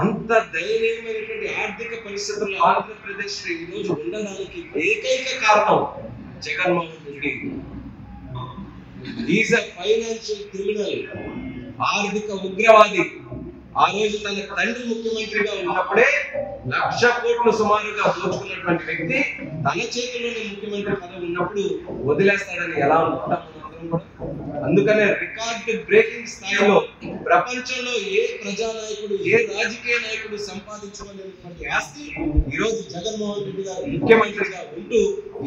అంత దయనీయమైనటువంటి ఆర్థిక పరిస్థితుల్లో ఆంధ్రప్రదేశ్ ఈ రోజు ఉండడానికి ఏకైక కారణం Jaganmohan Reddy is a financial criminal, ఆర్థిక ఉగ్రవాది. ఆ రోజు తన తండ్రి ముఖ్యమంత్రిగా ఉన్నప్పుడే 1,00,000 కోట్లు సుమారుగా దోచుకున్నటువంటి వ్యక్తి తన చేతుల్లోనే ముఖ్యమంత్రి పదవి ఉన్నప్పుడు వదిలేస్తాడని ఎలా అనుకుంటాం? అందుకనే రికార్డు బ్రేకింగ్ స్థాయిలో ప్రపంచంలో ఏ ప్రజానాయకుడు, ఏ రాజకీయ నాయకుడు సంపాదించుకోలేనటువంటి ఆస్తి ఈరోజు జగన్మోహన్ రెడ్డి గారు ముఖ్యమంత్రిగా ఉంటూ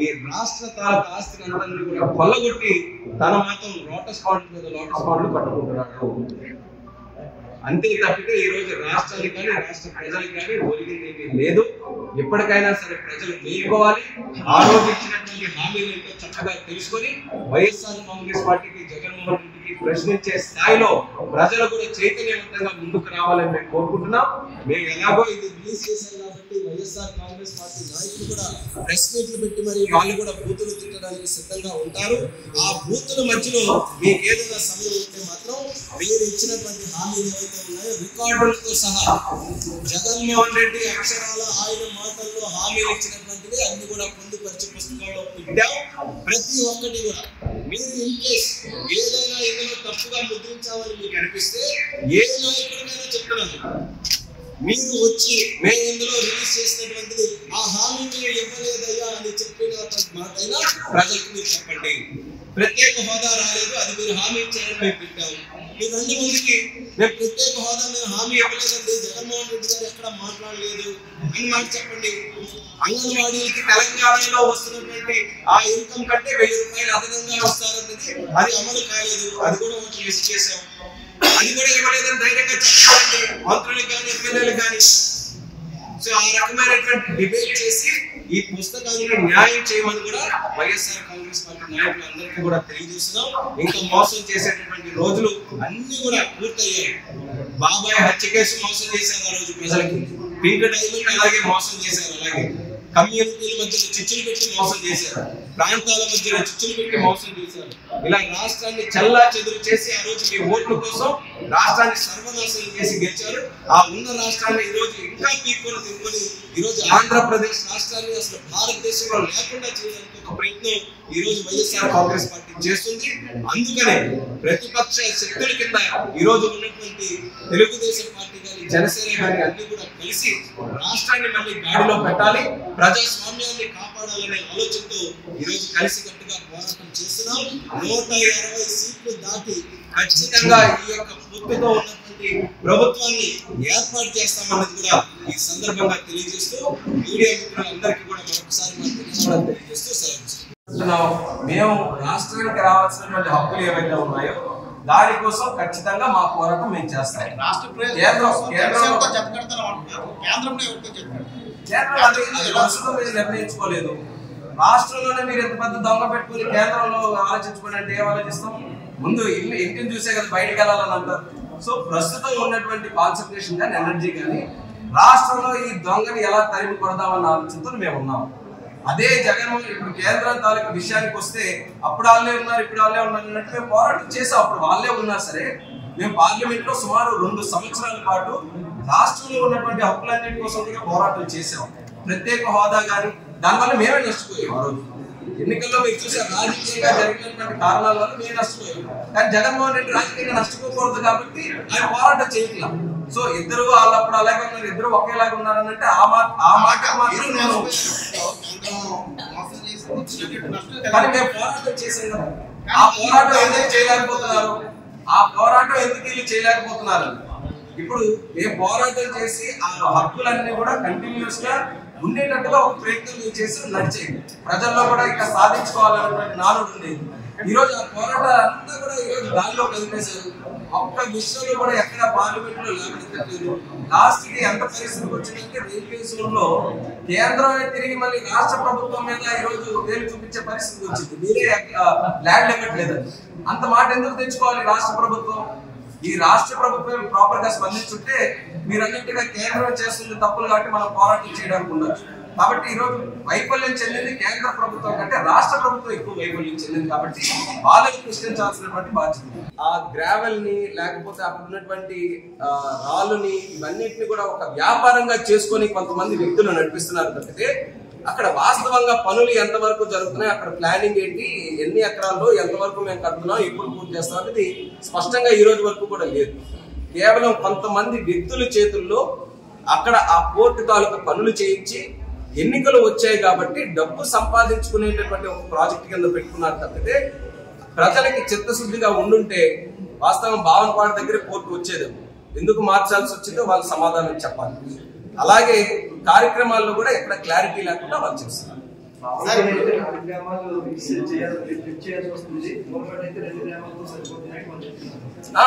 ఈ రాష్ట్ర తాలూకా ఆస్తిని అందరినీ కూడా కొల్లగొట్టి తన మాత్రం లోటస్ పాండ్ మీద లోటస్ పాండ్లు పట్టుకుంటున్నాడు. అంతే తప్పితే ఈ రోజు రాష్ట్రానికి కానీ రాష్ట్ర ప్రజలకు కానీ ఒరిగింది ఏమీ లేదు. ఎప్పటికైనా సరే ప్రజలు మేలుకోవాలి. ఆ రోజు ఇచ్చినటువంటి హామీలు ఏంటో చక్కగా తెలుసుకొని వైఎస్ఆర్ కాంగ్రెస్ పార్టీకి, జగన్మోహన్ రెడ్డికి ప్రశ్నించే స్థాయిలో ప్రజలు కూడా చైతన్యవంతంగా ముందుకు రావాలని మేము కోరుకుంటున్నాం. మేము ఎలాగో ఇది రిలీజ్ చేశాం కాబట్టి వైఎస్ఆర్ కాంగ్రెస్ పార్టీ నాయకులు కూడా ప్రెస్ మీట్లు పెట్టి మరి వాళ్ళు కూడా బూతులు తిట్టడానికి సిద్ధంగా ఉంటారు. ఆ బూతుల మధ్యలో మీకు ఏదైనా సమయం ఉంటే మాత్రం మీరు ఇచ్చినటువంటి హామీలు ఏవైతే ఉన్నాయో రికార్డులతో సహా జగన్మోహన్ రెడ్డి అక్షరాల ఆయన మాటల్లో హామీలు ఇచ్చినటువంటివి అన్ని కూడా పొందుపరిచి పుస్తకంలో పెట్టాం. ప్రతి ఒక్కటి కూడా మీరు ఇన్ కేస్ ఏదైనా ఇందులో తప్పుగా ముద్రించామని మీకు అనిపిస్తే ఏ నాయకుడికైనా చెప్తున్నాను, మీరు వచ్చి మేము ఇందులో రిలీజ్ చేసినటువంటిది ఆ హామీ మీరు ఇవ్వలేదయ్యా అని చెప్పినటువంటి మాటైనా ప్రజలకు మీరు చెప్పండి. ప్రత్యేక హోదా రాలేదు, అది మీరు హామీ ఇచ్చారని మేము పెట్టాము. మీరు రండి ముందుకి, మేము ప్రత్యేక హోదా మేము హామీ ఇవ్వలేదండి, జగన్మోహన్ రెడ్డి గారు ఎక్కడ మాట్లాడలేదు అని మాట చెప్పండి. అంగన్వాడీలకి తెలంగాణలో వస్తున్నటువంటి ఆ ఇన్కమ్ కంటే 1000 రూపాయలు అదనంగా వస్తారన్నది అది అమలు కాలేదు, అది కూడా ఒకటి మిస్ చేశాం. అది కూడా ఇవ్వలేదని ధైర్యంగా చెప్పాలండి మంత్రులకు కానీ ఎమ్మెల్యేలకు కానీ. సో ఆ రకమైనటువంటి డిబేట్ చేసి ఈ పుస్తకాన్ని న్యాయం చేయమని కూడా వైఎస్ఆర్ కాంగ్రెస్ పార్టీ నాయకులందరికీ కూడా తెలియజేస్తున్నాం. ఇంకా మోసం చేసేటటువంటి రోజులు అన్ని కూడా పూర్తయ్యాయి. బాబాయ్ హత్య కేసు మోసం చేశారు ఆ రోజు ప్రజలకి, పింక్ డైమండ్ అలాగే మోసం చేశారు, అలాగే కమ్యూనిటీల మధ్యలో చిచ్చులు పెట్టి మోసం చేశారు, ప్రాంతాల మధ్యలో చిచ్చులు పెట్టి మోసం చేశారు. ఇలా రాష్ట్రాన్ని చల్లా చెదురు చేసి ఆ రోజు మీ ఓట్ల కోసం రాష్ట్రాన్ని సర్వనాశనం చేసి గెలిచారు. ఆ ఉన్న రాష్ట్రాన్ని ఈ రోజు ఇంకా పీక్కొని తిరుగుకొని ఈ రోజు ఆంధ్రప్రదేశ్ రాష్ట్రాన్ని అసలు భారతదేశంలో లేకుండా చేయడానికి ఒక ప్రయత్నం ఈ రోజు వైఎస్ఆర్ కాంగ్రెస్ పార్టీ చేస్తుంది. అందుకనే ప్రతిపక్ష శక్తుల కింద ఈ రోజు ఉన్నటువంటి తెలుగుదేశం పార్టీ కానీ, జనసేన కానీ అన్ని కూడా కలిసి రాష్ట్రాన్ని మళ్ళీ గాడిలో పెట్టాలి, ప్రజాస్వామ్యాన్ని కాపాడాలనే ఆలోచనతో ఈ రోజు కలిసికట్టుగా పోరాటం చేస్తున్నాం. 120 సీట్లు దాటి ఖచ్చితంగా ఈ యొక్క పొత్తుతో ఉన్నటువంటి ప్రభుత్వాన్ని ఏర్పాటు చేస్తామన్నది కూడా ఈ సందర్భంగా తెలియజేస్తూ మీడియా మిత్రులందరికీ కూడా మరొకసారి ధన్యవాదాలు తెలియజేస్తూ సెలవు. మేము రాష్ట్రానికి రావాల్సినటువంటి హక్కులు ఏవైతే ఉన్నాయో దానికోసం ఖచ్చితంగా మా పోరాటం మేము చేస్తాం. నిర్ణయించుకోలేదు. రాష్ట్రంలోనే మీరు ఎంత పెద్ద దొంగ పెట్టుకుని కేంద్రంలో ఆలోచించుకోండి అంటే ఏం ఆలోచిస్తాం? ముందు ఇంటిని చూసే కదా బయటకు వెళ్ళాలని అంటారు. సో ప్రస్తుతం ఉన్నటువంటి కాన్సన్ట్రేషన్ కానీ ఎనర్జీ కానీ రాష్ట్రంలో ఈ దొంగని ఎలా తరిమి కొడదామన్న ఆలోచనతో మేము ఉన్నాం. అదే జగన్మోహన్ ఇప్పుడు కేంద్రం తాలూకు విషయానికి వస్తే అప్పుడు వాళ్ళే ఉన్నారు, ఇప్పుడు వాళ్ళే ఉన్నారు అన్నట్టు మేము పోరాటం చేసాం. అప్పుడు వాళ్ళే ఉన్నా సరే మేము పార్లమెంట్ లో సుమారు 2 సంవత్సరాల పాటు రాష్ట్రంలో ఉన్నటువంటి హక్కులన్నిటి కోసం కూడా పోరాటం చేసాం. ప్రత్యేక హోదా కానీ దానివల్ల మేమే నష్టపోయాం. ఆ రోజు ఎన్నికల్లో మీరు చూసారు, రాజకీయంగా జరిగినటువంటి కారణాల వల్ల మేము నష్టపోయాం. కానీ జగన్మోహన్ రెడ్డి రాజకీయంగా నష్టపోకూడదు కాబట్టి ఆయన పోరాటం చేయట్లేదు. సో ఇద్దరు వాళ్ళప్పుడు అలాగే ఉన్నారు, ఇద్దరు ఒకేలాగా ఉన్నారనంటే ఆ మాట మాత్రం నేను కానీ మేము పోరాటం చేసాం కదా. ఆ పోరాటం ఎందుకు చేయలేకపోతున్నారు? ఆ పోరాటం ఎందుకు వీళ్ళు చేయలేకపోతున్నారు? ఇప్పుడు మేము పోరాటం చేసి ఆ హక్కులన్నీ కూడా కంటిన్యూస్ గా ఉండేటట్టుగా ఒక ప్రయత్నం చేసి నడిచేది. ప్రజల్లో కూడా ఇంకా సాధించుకోవాలనేటువంటి నానుడు ఉండేది. ఈ రోజు ఆ పోరాటాలు అంతా కూడా ఈ రోజు గాలిలో కదిలేశారు. ఒక్క విషయంలో కూడా ఎక్కడ పార్లమెంట్ లో లేవనెత్తలేదు. లాస్ట్ కి ఎంత పరిస్థితికి వచ్చిందంటే రైల్వే జోన్ లో కేంద్రమే తిరిగి మళ్ళీ రాష్ట్ర ప్రభుత్వం మీద ఈ రోజు వేలు చూపించే పరిస్థితి వచ్చింది. మీరే ల్యాండ్ ఇవ్వట్లేదు. అంత మాట ఎందుకు తెచ్చుకోవాలి రాష్ట్ర ప్రభుత్వం? ఈ రాష్ట్ర ప్రభుత్వం ప్రాపర్ గా స్పందించుంటే మీరన్నింటిగా కేంద్రం చేస్తుంది తప్పులు కాబట్టి మనం పోరాటం చేయడానికి ఉండొచ్చు. కాబట్టి ఈ రోజు వైఫల్యం చెందింది కేంద్ర ప్రభుత్వం కంటే రాష్ట్ర ప్రభుత్వం ఎక్కువ వైఫల్యం చెందింది. కాబట్టి వాళ్ళని ప్రశ్నించాల్సినటువంటి బాధ్యత. ఆ గ్రావెల్ ని లేకపోతే అక్కడ ఉన్నటువంటి రాళ్ళని ఇవన్నిటిని కూడా ఒక వ్యాపారంగా చేసుకొని కొంతమంది వ్యక్తులు నడిపిస్తున్నారు తప్పితే అక్కడ వాస్తవంగా పనులు ఎంతవరకు జరుగుతున్నాయి, అక్కడ ప్లానింగ్ ఏంటి, ఎన్ని ఎకరాల్లో ఎంతవరకు మేము కడుతున్నాం, ఎప్పుడు పూర్తి చేస్తాం అనేది స్పష్టంగా ఈ రోజు వరకు కూడా లేదు. కేవలం కొంతమంది వ్యక్తుల చేతుల్లో అక్కడ ఆ పోర్టు తాలూకా పనులు చేయించి ఎన్నికలు వచ్చాయి కాబట్టి డబ్బు సంపాదించుకునేటటువంటి ఒక ప్రాజెక్ట్ కింద పెట్టుకున్నారు తప్పితే ప్రజలకి చిత్తశుద్ధిగా ఉండుంటే వాస్తవం భావనపాడు దగ్గర పోర్టు వచ్చేది. ఎందుకు మార్చాల్సి వచ్చిందో వాళ్ళు సమాధానం చెప్పాలి. అలాగే కార్యక్రమాల్లో కూడా ఎక్కడ క్లారిటీ లేకుండా వాళ్ళు చేస్తున్నారు.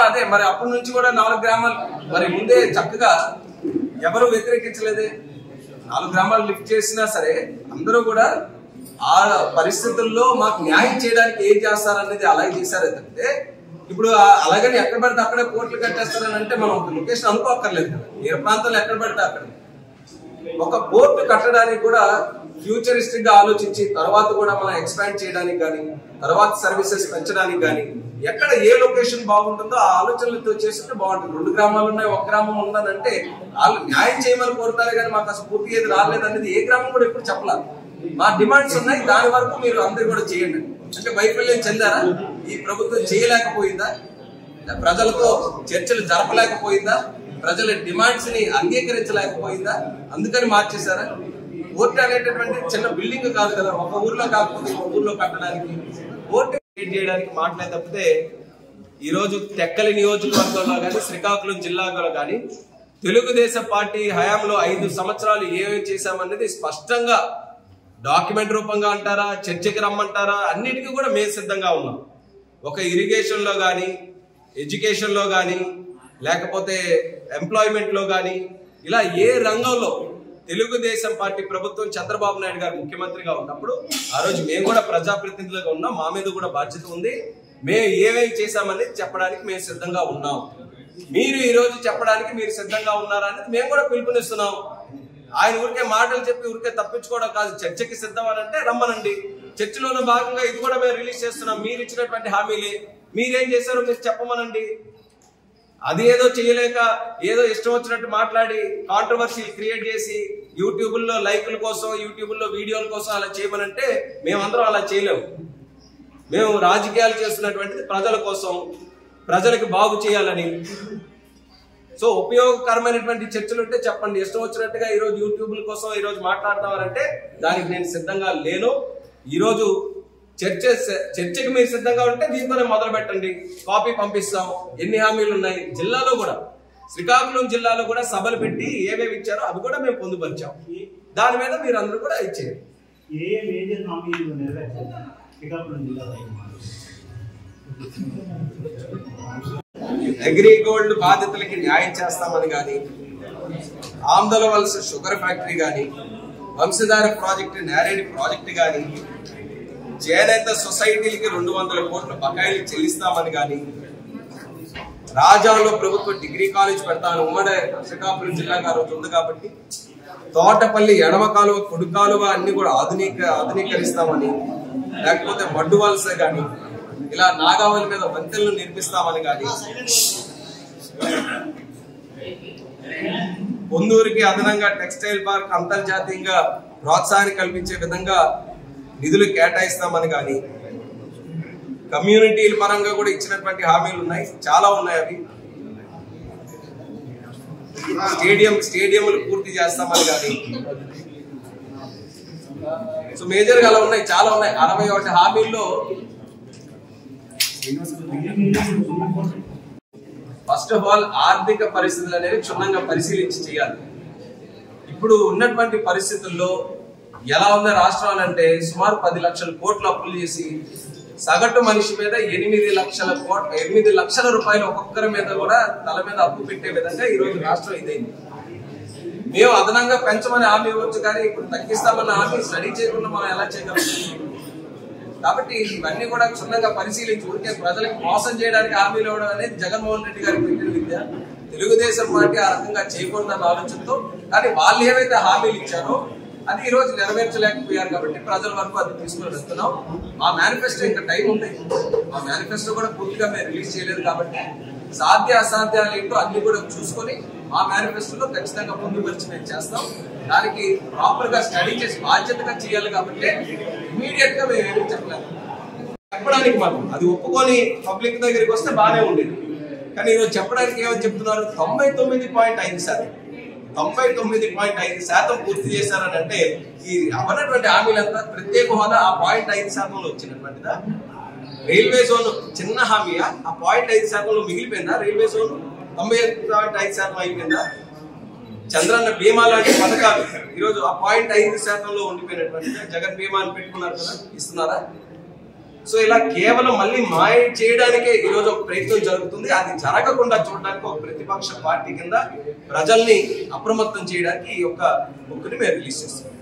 అదే మరి అప్పటి నుంచి కూడా 4 గ్రామాలు మరి ముందే చక్కగా ఎవరు వ్యతిరేకించలేదే. 4 గ్రామాలు లిఫ్ట్ చేసినా సరే అందరూ కూడా ఆ పరిస్థితుల్లో మాకు న్యాయం చేయడానికి ఏం చేస్తారనేది అలాగే చేశారు. అంటే ఇప్పుడు అలాగని ఎక్కడ పడితే అక్కడే పోర్టులు కట్టేస్తారని అంటే మనం ఒక లొకేషన్ అనుకోక్కర్లేదు కదా. ఏ ప్రాంతంలో ఎక్కడ పడితే అక్కడ ఒక పోర్టు కట్టడానికి కూడా ఫ్యూచరిస్టిక్ గా ఆలోచించి తర్వాత కూడా మనం ఎక్స్పాండ్ చేయడానికి కానీ తర్వాత సర్వీసెస్ పెంచడానికి కానీ ఎక్కడ ఏ లొకేషన్ బాగుంటుందో ఆ ఆలోచనలతో చేస్తుంటే బాగుంటుంది. 2 గ్రామాలు ఉన్నాయి, 1 గ్రామం ఉందనంటే వాళ్ళు న్యాయం చేయమని కోరుతారు కానీ మాకు అసలు పూర్తి ఏది రాలేదనేది ఏ గ్రామం కూడా ఎప్పుడు చెప్పలేదు. మా డిమాండ్స్ ఉన్నాయి, దాని వరకు మీరు అందరు కూడా చేయండి. అంటే వైఫల్యం చెందారా? ఈ ప్రభుత్వం చేయలేకపోయిందా? ప్రజలతో చర్చలు జరపలేకపోయిందా? ప్రజల డిమాండ్స్ ని అంగీకరించలేకపోయిందా? అందుకని మార్చేశారా? పోర్టు అనేటటువంటి చిన్న బిల్డింగ్ కాదు కదా, ఒక ఊర్లో కాకపోతే ఒక ఊర్లో కట్టడానికి పోర్టు క్రియేట్ చేయడానికి మాటలే తప్పితే ఈ రోజు తెక్కలి నియోజకవర్గంలో కానీ శ్రీకాకుళం జిల్లాలో కానీ తెలుగుదేశం పార్టీ హయాంలో 5 సంవత్సరాలు ఏమేమి చేశామనేది స్పష్టంగా డాక్యుమెంట్ రూపంగా అంటారా, చర్చకి రమ్మంటారా, అన్నిటికీ కూడా మేము సిద్ధంగా ఉన్నాం. ఒక ఇరిగేషన్ లో కానీ, ఎడ్యుకేషన్ లో కానీ, లేకపోతే ఎంప్లాయ్మెంట్ లో కానీ, ఇలా ఏ రంగంలో తెలుగుదేశం పార్టీ ప్రభుత్వం చంద్రబాబు నాయుడు గారు ముఖ్యమంత్రిగా ఉన్నప్పుడు ఆ రోజు మేము కూడా ప్రజాప్రతినిధులుగా ఉన్నాం. మా మీద కూడా బాధ్యత ఉంది. మేము ఏమేమి చేశామనేది చెప్పడానికి మేము సిద్ధంగా ఉన్నాం. మీరు ఈ రోజు చెప్పడానికి మీరు సిద్ధంగా ఉన్నారా అనేది మేము కూడా పిలుపునిస్తున్నాం. ఆయన ఊరికే మాటలు చెప్పి ఊరికే తప్పించుకోవడం కాదు. చర్చకి సిద్ధం అని అంటే రమ్మనండి. చర్చలోనే భాగంగా ఇది కూడా మేము రిలీజ్ చేస్తున్నాం. మీరు ఇచ్చినటువంటి హామీలే, మీరేం చేశారో మీరు చెప్పమనండి. అది ఏదో చేయలేక ఏదో ఇష్టం వచ్చినట్టు మాట్లాడి కాంట్రవర్సీ క్రియేట్ చేసి యూట్యూబ్లో లైకుల కోసం, యూట్యూబ్లో వీడియోల కోసం అలా చేయమనంటే మేమందరం అలా చేయలేము. మేము రాజకీయాలు చేస్తున్నటువంటిది ప్రజల కోసం, ప్రజలకు బాగు చేయాలని. సో ఉపయోగకరమైనటువంటి చర్చలు ఉంటే చెప్పండి. ఇష్టం వచ్చినట్టుగా ఈరోజు యూట్యూబ్ల కోసం ఈరోజు మాట్లాడతామంటే దానికి నేను సిద్ధంగా లేను. ఈరోజు చర్చకి మీరు సిద్ధంగా ఉంటే దీంతోనే మొదలు పెట్టండి. కాపీ పంపిస్తాం. ఎన్ని హామీలు ఉన్నాయి జిల్లాలో కూడా, శ్రీకాకుళం జిల్లాలో కూడా సభలు పెట్టి ఏమేమి ఇచ్చారో అవి కూడా మేము పొందుపరిచాం. దాని మీద మీరు అందరూ కూడా ఇచ్చేయండి. అగ్రిగోల్డ్ బాధితులకి న్యాయం చేస్తామని కానీ, ఆందోళన వలస షుగర్ ఫ్యాక్టరీ కానీ, వంశధార ప్రాజెక్టు, నేరేడి ప్రాజెక్టు కానీ, చేనేత సొసైటీలకి 200 కోట్ల బకాయిలు చెల్లిస్తామని కానీ, రాజాలో ప్రభుత్వ డిగ్రీ కాలేజ్ పెడతాను ఉమ్మడి శ్రీకాకుళం జిల్లా గారు ఉంది కాబట్టి తోటపల్లి ఎడమ కాలువ, కుడి కాలువ అన్ని కూడా ఆధునీకరిస్తామని, లేకపోతే మడ్డు వలస కానీ, ఇలా నాగావళి మీద వంతెనలు నిర్మిస్తామని కానీ, పొందూరుకి అదనంగా టెక్స్టైల్ పార్క్ అంతర్జాతీయంగా ప్రోత్సాహాన్ని కల్పించే విధంగా నిధులు కేటాయిస్తామని కానీ, కమ్యూనిటీల పరంగా కూడా ఇచ్చినటువంటి హామీలు ఉన్నాయి, చాలా ఉన్నాయి. అవి స్టేడియంలు పూర్తి చేస్తామని కానీ, సో మేజర్ గా అలా ఉన్నాయి, చాలా ఉన్నాయి. 61 హామీల్లో ఫస్ట్ ఆఫ్ ఆల్ ఆర్థిక పరిస్థితులు అనేవి క్షుణ్ణంగా పరిశీలించి చేయాలి. ఇప్పుడు ఉన్నటువంటి పరిస్థితుల్లో ఎలా ఉన్న రాష్ట్రాలు అంటే సుమారు 10 లక్షల కోట్లు అప్పులు చేసి సగటు మనిషి మీద 8 లక్షల రూపాయలు ఒక్కొక్కరి మీద కూడా తల మీద అప్పు పెట్టే విధంగా ఈ రోజు రాష్ట్రం ఇదైంది. మేము అదనంగా పెంచమని హామీ ఇవ్వచ్చు కానీ ఇప్పుడు తగ్గిస్తామన్న హామీ స్టడీ చేయకుండా మనం ఎలా చేయగలం? కాబట్టి ఇవన్నీ కూడా క్షుణ్ణంగా పరిశీలించి ఊరికే ప్రజలకు మోసం చేయడానికి హామీలు ఇవ్వడం అనేది జగన్మోహన్ రెడ్డి గారికి పెట్టిన విద్య. తెలుగుదేశం పార్టీ ఆ రకంగా చేయకూడదన్న ఆలోచనతో, కానీ వాళ్ళు ఏవైతే హామీలు ఇచ్చారో అది ఈ రోజు నెరవేర్చలేకపోయారు కాబట్టి ప్రజల వరకు అది తీసుకుని వస్తున్నాం. మా మేనిఫెస్టో ఇంకా టైం ఉంది. మా మేనిఫెస్టో కూడా పూర్తిగా మేము రిలీజ్ చేయలేదు కాబట్టి సాధ్య అసాధ్యాలు ఏంటో అన్ని కూడా చూసుకొని మా మేనిఫెస్టోలో ఖచ్చితంగా పొందుపరిచి మేము చేస్తాం. దానికి ప్రాపర్ గా స్టడీ చేసి బాధ్యతగా చేయాలి కాబట్టి ఇమీడియట్ గా మేము ఏమీ చెప్పలేదు. చెప్పడానికి మాకు అది ఒప్పుకొని పబ్లిక్ దగ్గరికి వస్తే బాగానే ఉండేది. కానీ ఈరోజు చెప్పడానికి ఏమని చెప్తున్నారు, 99.5%, 99.5% పూర్తి చేశారని అంటే ఈ అవనటువంటి హామీలంతా ప్రత్యేక హోదా ఆ 0.5%లో వచ్చినటువంటిదా? రైల్వే జోన్ చిన్న హామీయా? ఆ 0.5%లో మిగిలిపోయిందా? రైల్వే జోన్ 98.5% అయిపోయిందా? చంద్రన్న బీమా లాంటి పథకాలు ఈరోజు ఆ 0.5%లో ఉండిపోయినటువంటిదా? జగన్ బీమా అని పెట్టుకున్నారు కదా, ఇస్తున్నారా? సో ఇలా కేవలం మళ్ళీ మాయ చేయడానికే ఈరోజు ఒక ప్రయత్నం జరుగుతుంది. అది జరగకుండా చూడడానికి ఒక ప్రతిపక్ష పార్టీ కింద ప్రజల్ని అప్రమత్తం చేయడానికి ఈ యొక్క బుక్ని మేము రిలీజ్ చేస్తాం.